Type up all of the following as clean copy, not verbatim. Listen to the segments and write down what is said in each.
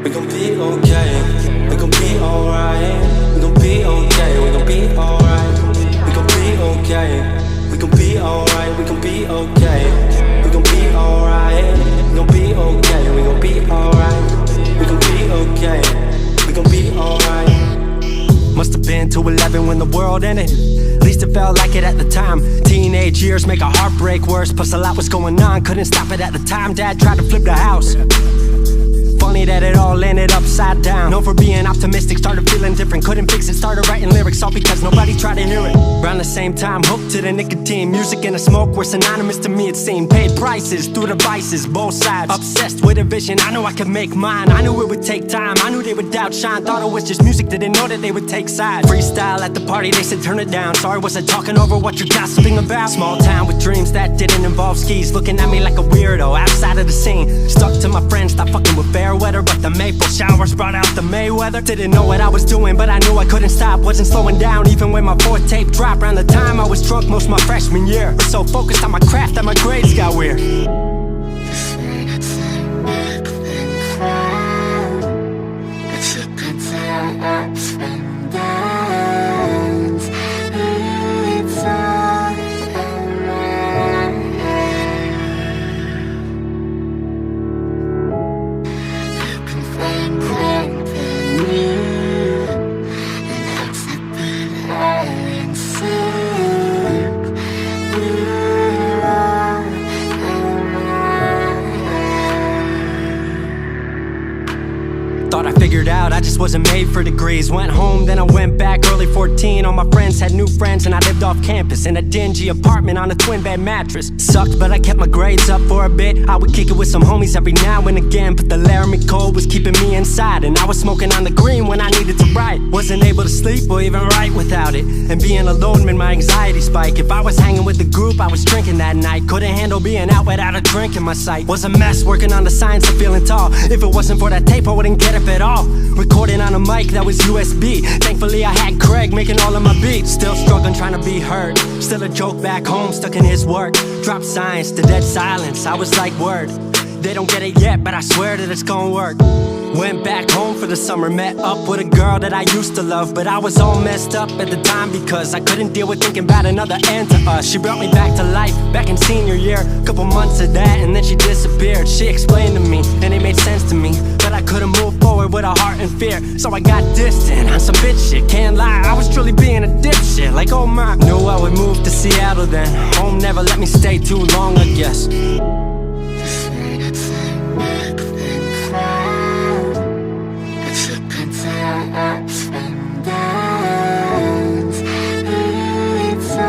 We gon' be okay, we gon' be alright. We gon' be okay, we gon' be alright. We gon' be okay, we gon' be alright. We gon' be okay, we gon' be alright. We gon' be okay, we gon' be alright. We gon' be okay, we gon' be alright. Must have been 2:11 when the world ended. At least it felt like it at the time. Teenage years make a heartbreak worse. Plus a lot was going on, couldn't stop it at the time. Dad tried to flip the house. Funny that it all ended upside down. Known for being optimistic, started feeling different. Couldn't fix it, started writing lyrics, all because nobody tried to hear it. Around the same time, hooked to the nicotine. Music and the smoke were synonymous to me, it seemed. Paid prices through the vices, both sides. Obsessed with a vision, I knew I could make mine. I knew it would take time, I knew they would outshine. Thought it was just music, didn't know that they would take sides. Freestyle at the party, they said turn it down. Sorry, was I talking over what you're gossiping about? Small town with dreams that didn't involve skis. Looking at me like a weirdo, outside of the scene. Stuck to my friends, stopped fucking with fair weather. But the maple showers brought out the Mayweather. Didn't know what I was doing, but I knew I couldn't stop. Wasn't slowing down, even when my fourth tape dropped. Around the time I was drunk most my freshman year. Was so focused on my craft that my grades got weird. But you can tell wasn't made for degrees. Went home, then I went back early 14. All my friends had new friends and I lived off campus in a dingy apartment on a twin bed mattress. Sucked, but I kept my grades up for a bit. I would kick it with some homies every now and again, but the Laramie cold was keeping me inside, and I was smoking on the green when I needed to write. Wasn't able to sleep or even write without it, and being alone made my anxiety spike. If I was hanging with the group, I was drinking that night. Couldn't handle being out without a drink in my sight. Was a mess working on the science of feeling tall. If it wasn't for that tape, I wouldn't get up at all. Recording on a mic that was USB. Thankfully I had Craig making all of my beats. Still struggling trying to be heard. Still a joke back home, stuck in his work. Dropped science to dead silence. I was like, word, they don't get it yet, but I swear that it's gonna work. Went back home for the summer, met up with a girl that I used to love, but I was all messed up at the time because I couldn't deal with thinking about another end to us. She brought me back to life, back in senior year. Couple months of that and then she disappeared. She explained to me and it made sense to me, but I couldn't move forward with a heart in fear. So I got distant on some bitch shit, can't lie, I was truly being a dipshit. Like oh my, knew I would move to Seattle then. Home never let me stay too long, I guess. Ups and downs, it's all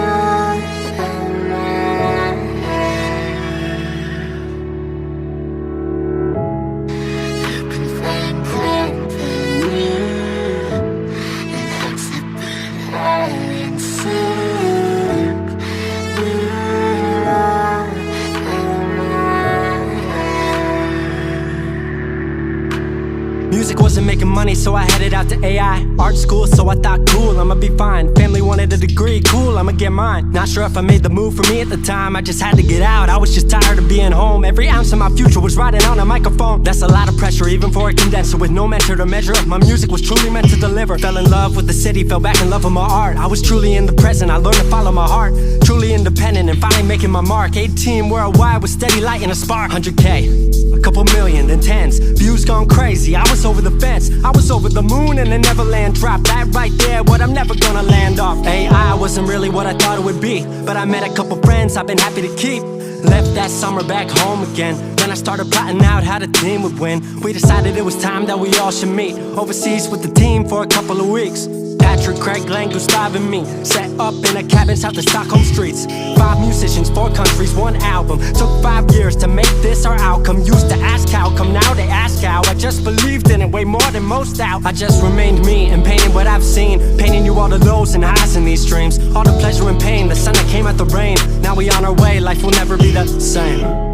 around. You can find comfort in you, and hugs have been high and soup. We're all around. Music wasn't making money, so I headed out to AI art school, so I thought cool, I'ma be fine. Family wanted a degree, cool, I'ma get mine. Not sure if I made the move for me at the time, I just had to get out. I was just tired of being home. Every ounce of my future was riding on a microphone. That's a lot of pressure, even for a condenser with no measure to measure up. My music was truly meant to deliver. Fell in love with the city, fell back in love with my art. I was truly in the present, I learned to follow my heart. Truly independent and finally making my mark. 18 worldwide with steady light and a spark. 100K, a couple million, then tens. Views gone crazy, I was over the fence. I was over the moon and the Neverland dropped. That right there, what I'm never gonna land off. AI wasn't really what I thought it would be, but I met a couple friends I've been happy to keep. Left that summer back home again. Then I started plotting out how the team would win. We decided it was time that we all should meet overseas with the team for a couple of weeks. Patrick, Craig, Glenn, Gustav, and me set up in a cabin south of Stockholm streets. 5 musicians, 4 countries, 1 album. Took 5 years to make this our outcome. Used to ask how come, now they ask how. I just believed in it way more than most out. I just remained me and painted what I've seen, painting you all the lows and highs in these dreams. All the pleasure and pain, the sun that came out the rain. Now we on our way, life will never be the same.